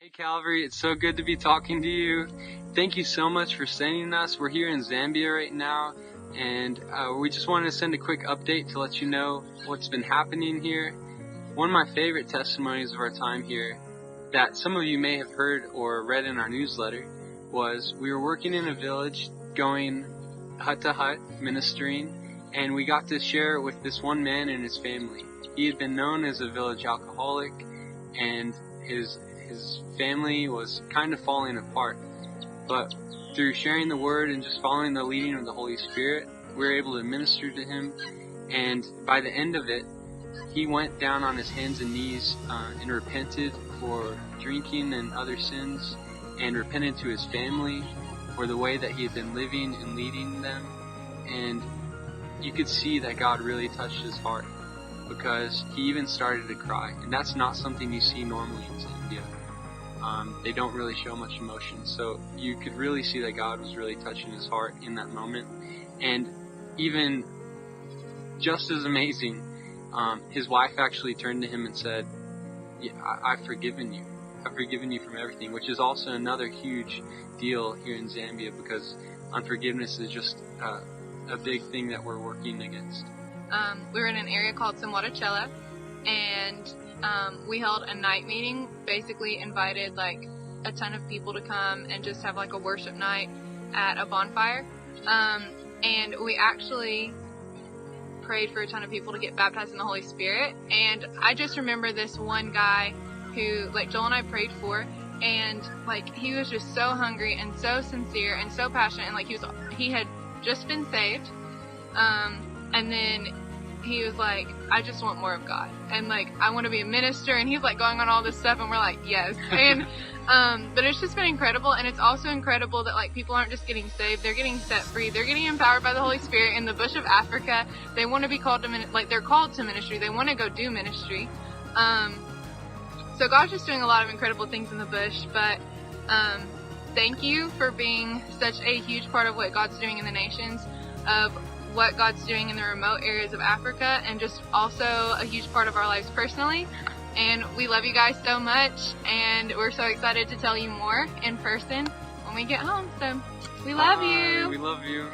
Hey Calvary, it's so good to be talking to you. Thank you so much for sending us. We're here in Zambia right now, and we just wanted to send a quick update to let you know what's been happening here. One of my favorite testimonies of our time here that some of you may have heard or read in our newsletter was we were working in a village going hut to hut ministering, and we got to share with this one man and his family. He had been known as a village alcoholic, and his family was kind of falling apart. But through sharing the word and just following the leading of the Holy Spirit, we were able to minister to him. And by the end of it, he went down on his hands and knees and repented for drinking and other sins, and repented to his family for the way that he had been living and leading them. And you could see that God really touched his heart, because he even started to cry. And that's not something you see normally in Zambia. They don't really show much emotion, so you could really see that God was really touching his heart in that moment. And even just as amazing, his wife actually turned to him and said, yeah, I've forgiven you. I've forgiven you from everything, which is also another huge deal here in Zambia, because unforgiveness is just a big thing that we're working against. We were in an area called Samwatachela, and we held a night meeting, basically invited like a ton of people to come and just have like a worship night at a bonfire. And we actually prayed for a ton of people to get baptized in the Holy Spirit. And I just remember this one guy who, like, Joel and I prayed for, and like he was just so hungry and so sincere and so passionate, and like he had just been saved, and then he was like, I just want more of God, and like I want to be a minister, and he's like going on all this stuff, and we're like, yes. And but it's just been incredible. And it's also incredible that like people aren't just getting saved, they're getting set free, they're getting empowered by the Holy Spirit in the bush of Africa. They want to be called to they're called to ministry, they want to go do ministry. So God's just doing a lot of incredible things in the bush. But thank you for being such a huge part of what God's doing in the nations, of what God's doing in the remote areas of Africa, and just also a huge part of our lives personally. And we love you guys so much, and we're so excited to tell you more in person when we get home. So we love you. We love you.